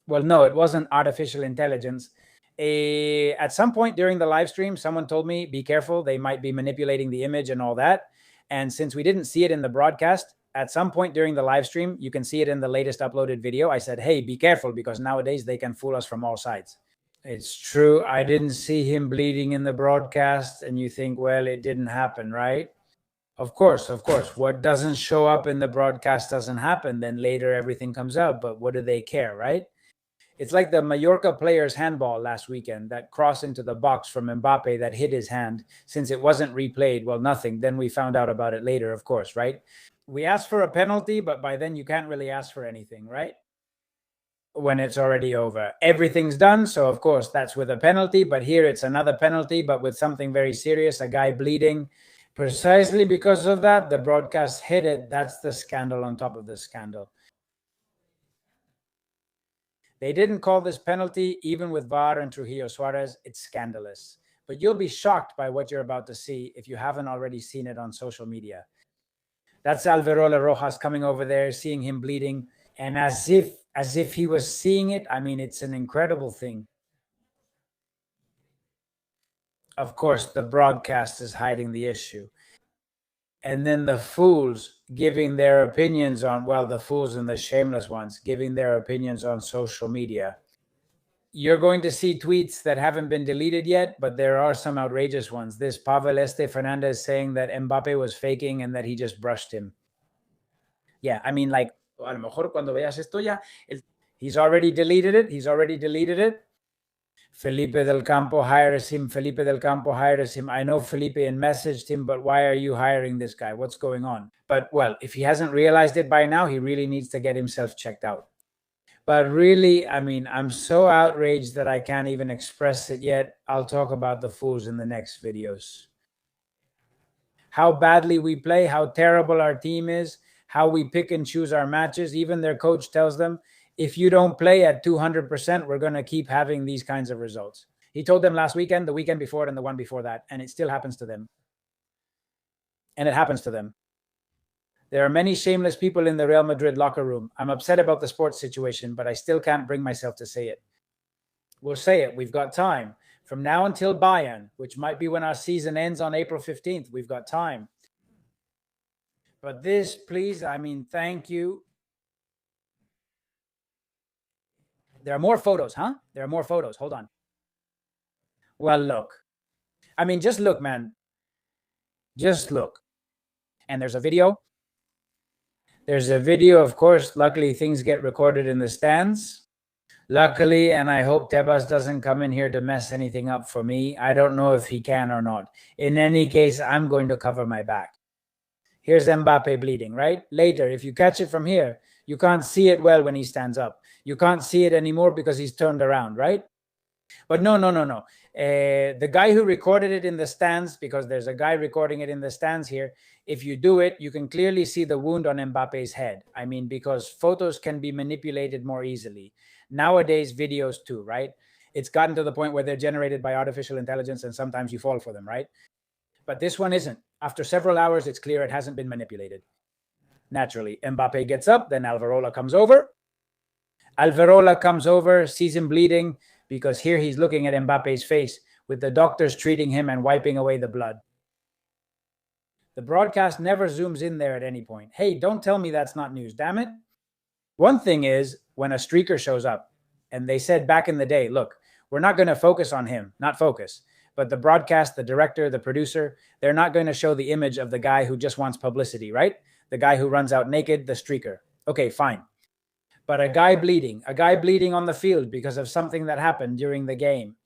Well, no, it wasn't artificial intelligence. At some point during the live stream, someone told me, be careful, they might be manipulating the image and all that. And since we didn't see it in the broadcast, at some point during the live stream, you can see it in the latest uploaded video. I said, hey, be careful, because nowadays they can fool us from all sides. It's true. I didn't see him bleeding in the broadcast. And you think, well, it didn't happen, right? Of course, of course. What doesn't show up in the broadcast doesn't happen. Then later everything comes out. But what do they care, right? It's like the Mallorca player's handball last weekend, that cross into the box from Mbappé that hit his hand. Since it wasn't replayed, well, nothing. Then we found out about it later, of course, right? We asked for a penalty, but by then you can't really ask for anything, right? When it's already over. Everything's done, so of course that's with a penalty, but here it's another penalty, but with something very serious, a guy bleeding. Precisely because of that, the broadcast hit it. That's the scandal on top of the scandal. They didn't call this penalty, even with VAR and Trujillo Suarez. It's scandalous. But you'll be shocked by what you're about to see if you haven't already seen it on social media. That's Alvarola Rojas coming over there, seeing him bleeding, and as if he was seeing it. I mean, it's an incredible thing. Of course, the broadcast is hiding the issue. And then the fools giving their opinions on, well, the fools and the shameless ones giving their opinions on social media. You're going to see tweets that haven't been deleted yet, but there are some outrageous ones. This Pavel Este Fernandez saying that Mbappé was faking and that he just brushed him. Yeah, I mean, like, a lo mejor cuando veas esto ya, he's already deleted it. He's already deleted it. Felipe del Campo hires him. Felipe del Campo hires him. I know Felipe and messaged him, but why are you hiring this guy? What's going on? But, well, if he hasn't realized it by now, he really needs to get himself checked out. But really, I mean, I'm so outraged that I can't even express it yet. I'll talk about the fools in the next videos. How badly we play, how terrible our team is, how we pick and choose our matches. Even their coach tells them, if you don't play at 200%, we're going to keep having these kinds of results. He told them last weekend, the weekend before, and the one before that, and it still happens to them. And it happens to them. There are many shameless people in the Real Madrid locker room. I'm upset about the sports situation, but I still can't bring myself to say it. We'll say it. We've got time. From now until Bayern, which might be when our season ends on April 15th, we've got time. But this, please, I mean, thank you. There are more photos, huh? There are more photos. Hold on. Well, look. I mean, just look, man. Just look. And there's a video. There's a video, of course. Luckily, things get recorded in the stands. Luckily, and I hope Tebas doesn't come in here to mess anything up for me. I don't know if he can or not. In any case, I'm going to cover my back. Here's Mbappe bleeding, right? Later, if you catch it from here, you can't see it well when he stands up. You can't see it anymore because he's turned around, right? But no. The guy who recorded it in the stands, because there's a guy recording it in the stands here, if you do it, you can clearly see the wound on Mbappe's head. I mean, because photos can be manipulated more easily. Nowadays, videos too, right? It's gotten to the point where they're generated by artificial intelligence and sometimes you fall for them, right? But this one isn't. After several hours, it's clear it hasn't been manipulated. Naturally, Mbappe gets up, then Alvarola comes over. Alvarola comes over, sees him bleeding, because here he's looking at Mbappe's face with the doctors treating him and wiping away the blood. The broadcast never zooms in there at any point. Hey, don't tell me that's not news, damn it. One thing is when a streaker shows up, and they said back in the day, look, we're not going to focus on him, not focus. But the broadcast, the director, the producer, they're not going to show the image of the guy who just wants publicity, right? The guy who runs out naked, the streaker. Okay, fine. But a guy bleeding on the field because of something that happened during the game.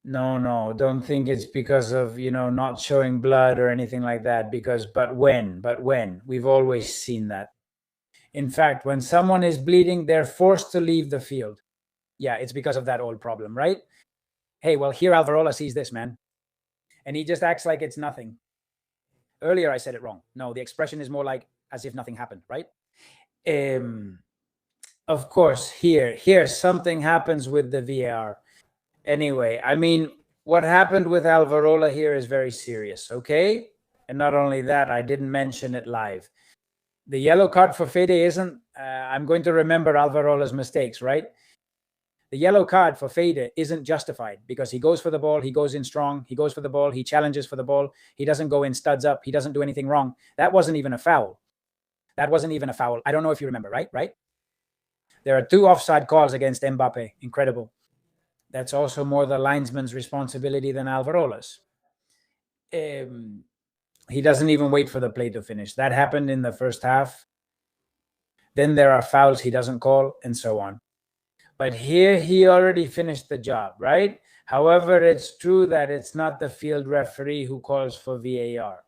No, don't think it's because of, not showing blood or anything like that. But when? We've always seen that. In fact, when someone is bleeding, they're forced to leave the field. Yeah, it's because of that old problem, right? Hey, well, here Alvarola sees this, man. And he just acts like it's nothing. Earlier, I said it wrong. No, the expression is more like as if nothing happened, right? Of course, here, something happens with the VAR. Anyway, I mean, what happened with Alvarola here is very serious, okay? And not only that, I didn't mention it live. The yellow card for Fede isn't I'm going to remember Alvarola's mistakes, right? The yellow card for Fede isn't justified because he goes for the ball, he goes in strong, he goes for the ball, he challenges for the ball, he doesn't go in studs up, he doesn't do anything wrong. That wasn't even a foul. That wasn't even a foul. I don't know if you remember, right? Right? There are 2 offside calls against Mbappé. Incredible. That's also more the linesman's responsibility than Alvarola's. He doesn't even wait for the play to finish. That happened in the first half. Then there are fouls he doesn't call, and so on. But here he already finished the job, right? However, it's true that it's not the field referee who calls for VAR.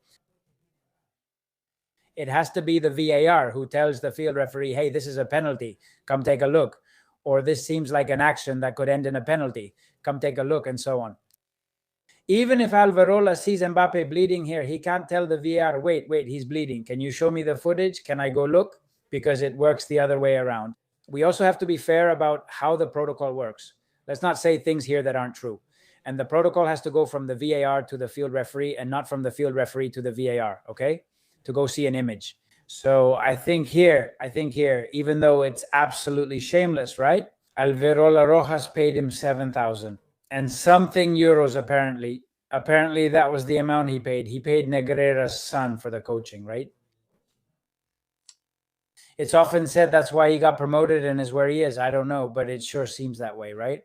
It has to be the VAR who tells the field referee, hey, this is a penalty. Come take a look. Or this seems like an action that could end in a penalty. Come take a look, and so on. Even if Alvarola sees Mbappe bleeding here, he can't tell the VAR, wait, he's bleeding. Can you show me the footage? Can I go look? Because it works the other way around. We also have to be fair about how the protocol works. Let's not say things here that aren't true. And the protocol has to go from the VAR to the field referee and not from the field referee to the VAR, okay? To go see an image. So I think here, even though it's absolutely shameless, right? Alvarola Rojas paid him 7,000 and something euros apparently. Apparently that was the amount he paid. He paid Negreira's son for the coaching, right? It's often said that's why he got promoted and is where he is. I don't know, but it sure seems that way, right?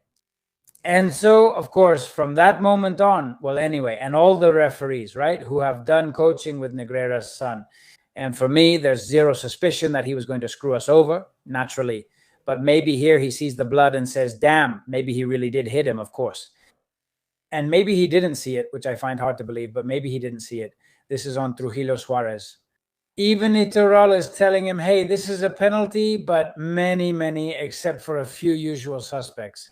And so, of course, from that moment on, well, anyway, and all the referees, right, who have done coaching with Negreira's son. And for me, there's zero suspicion that he was going to screw us over, naturally. But maybe here he sees the blood and says, damn, maybe he really did hit him, of course. And maybe he didn't see it, which I find hard to believe, but maybe he didn't see it. This is on Trujillo Suarez. Even Itoral is telling him, hey, this is a penalty, but many, except for a few usual suspects.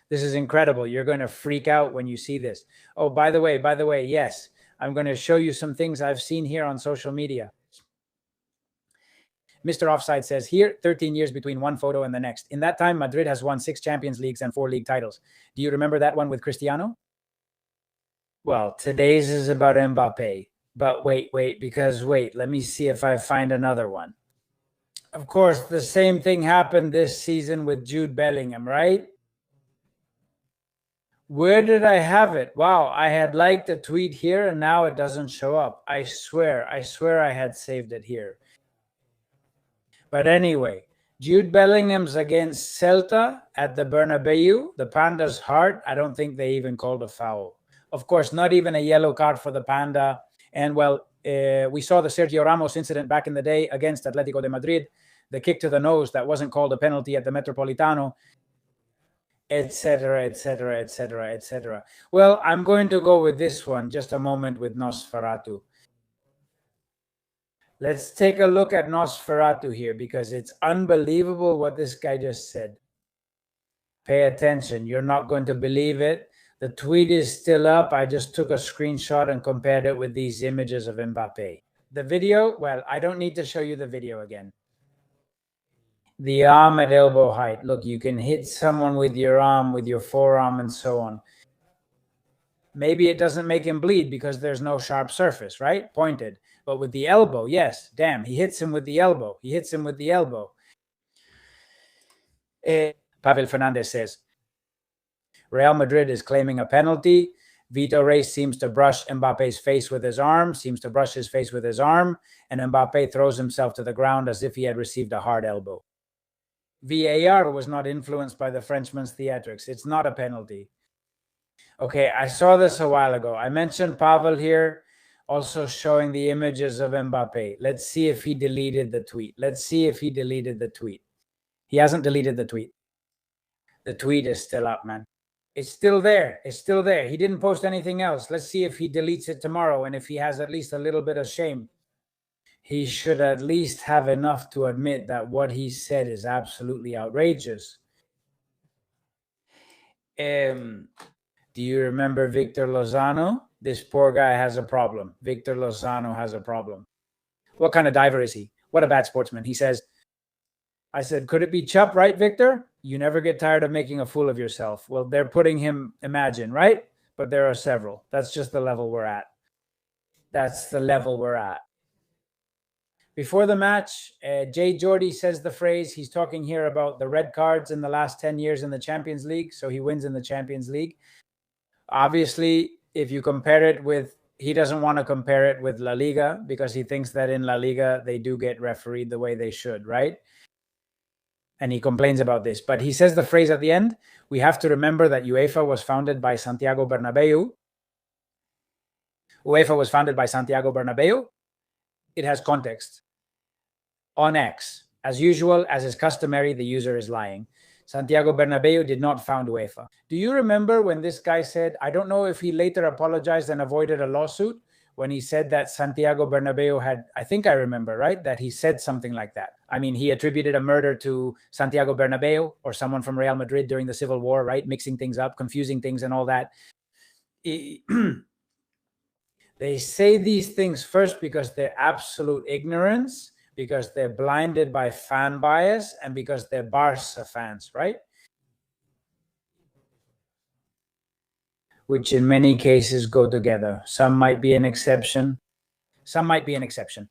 This is incredible. You're going to freak out when you see this. Oh, by the way, yes, I'm going to show you some things I've seen here on social media. Mr. Offside says, here, 13 years between one photo and the next. In that time, Madrid has won 6 Champions Leagues and 4 league titles. Do you remember that one with Cristiano? Well, today's is about Mbappé. But wait, let me see if I find another one. Of course, the same thing happened this season with Jude Bellingham, right? Where did I have it? Wow, I had liked a tweet here and now it doesn't show up. I swear I had saved it here. But anyway, Jude Bellingham's against Celta at the Bernabeu, the Panda's heart. I don't think they even called a foul. Of course, not even a yellow card for the Panda. And well, we saw the Sergio Ramos incident back in the day against Atletico de Madrid, the kick to the nose that wasn't called a penalty at the Metropolitano, etc. Well, I'm going to go with this one, just a moment with Nosferatu. Let's take a look at Nosferatu here because it's unbelievable what this guy just said. Pay attention. You're not going to believe it. The tweet is still up. I just took a screenshot and compared it with these images of Mbappé. The video, well, I don't need to show you the video again. The arm at elbow height. Look, you can hit someone with your arm, with your forearm, and so on. Maybe it doesn't make him bleed because there's no sharp surface, right? Pointed. But with the elbow, yes, damn, he hits him with the elbow. Pavel Fernandez says, Real Madrid is claiming a penalty. Vito Reyes seems to brush Mbappe's face with his arm, and Mbappe throws himself to the ground as if he had received a hard elbow. VAR was not influenced by the Frenchman's theatrics. It's not a penalty. Okay, I saw this a while ago. I mentioned Pavel here, also showing the images of Mbappe. Let's see if he deleted the tweet. He hasn't deleted the tweet. The tweet is still up, man. It's still there. He didn't post anything else. Let's see if he deletes it tomorrow and if he has at least a little bit of shame. He should at least have enough to admit that what he said is absolutely outrageous. Do you remember Victor Lozano? This poor guy has a problem. Victor Lozano has a problem. What kind of diver is he? What a bad sportsman. He says, I said, could it be Chup, right, Victor? You never get tired of making a fool of yourself. Well, they're putting him, imagine, right? But there are several. That's just the level we're at. Before the match, Jay Jordy says the phrase, he's talking here about the red cards in the last 10 years in the Champions League. So he wins in the Champions League. Obviously, if you compare it with, he doesn't want to compare it with La Liga because he thinks that in La Liga, they do get refereed the way they should, right? And he complains about this. But he says the phrase at the end, we have to remember that UEFA was founded by Santiago Bernabeu. UEFA was founded by Santiago Bernabeu. It has context. On X, as usual, as is customary, the user is lying. Santiago Bernabeu did not found UEFA. Do you remember when this guy said, I don't know if he later apologized and avoided a lawsuit, when he said that Santiago Bernabeu had, I think I remember, right? That he said something like that. I mean, he attributed a murder to Santiago Bernabeu or someone from Real Madrid during the Civil War, right? Mixing things up, confusing things and all that. They say these things first because they're absolute ignorance, because they're blinded by fan bias, and because they're Barca fans, right? Which in many cases go together. Some might be an exception. Some might be an exception.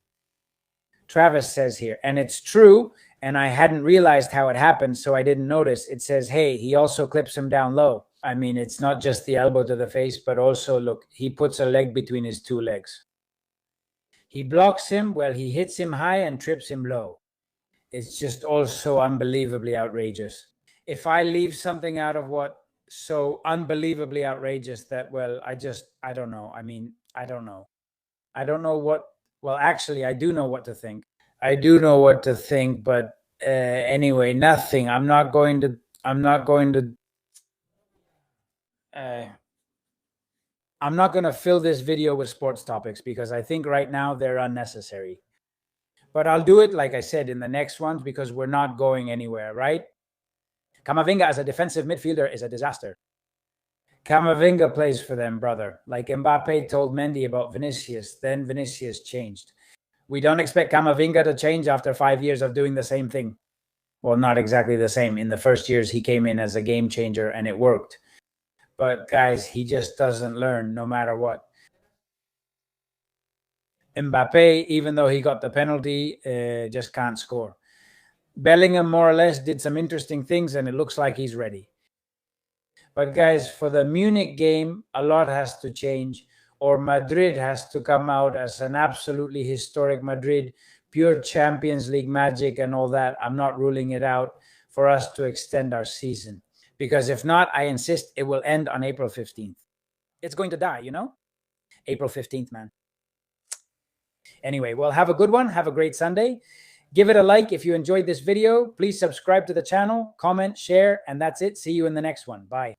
Travis says here, and it's true, and I hadn't realized how it happened, so I didn't notice. It says, hey, he also clips him down low. I mean, it's not just the elbow to the face, but also, look, he puts a leg between his two legs. He blocks him, well, he hits him high and trips him low. It's just also unbelievably outrageous. If I leave something out of what so unbelievably outrageous that, well, I don't know. I mean, I don't know. I don't know what, well, actually, I do know what to think. I do know what to think, but anyway, nothing. I'm not going to fill this video with sports topics because I think right now they're unnecessary. But I'll do it, like I said, in the next ones because we're not going anywhere, right? Camavinga as a defensive midfielder is a disaster. Camavinga plays for them, brother. Like Mbappé told Mendy about Vinicius, then Vinicius changed. We don't expect Camavinga to change after 5 years of doing the same thing. Well, not exactly the same. In the first years, he came in as a game changer and it worked. But guys, he just doesn't learn no matter what. Mbappé, even though he got the penalty, just can't score. Bellingham more or less did some interesting things and it looks like he's ready. But guys, for the Munich game, a lot has to change, or Madrid has to come out as an absolutely historic Madrid, pure Champions League magic and all that. I'm not ruling it out for us to extend our season. Because if not, I insist it will end on April 15th. It's going to die, you know? April 15th, man. Anyway, well, have a good one. Have a great Sunday. Give it a like if you enjoyed this video. Please subscribe to the channel, comment, share, and that's it. See you in the next one. Bye.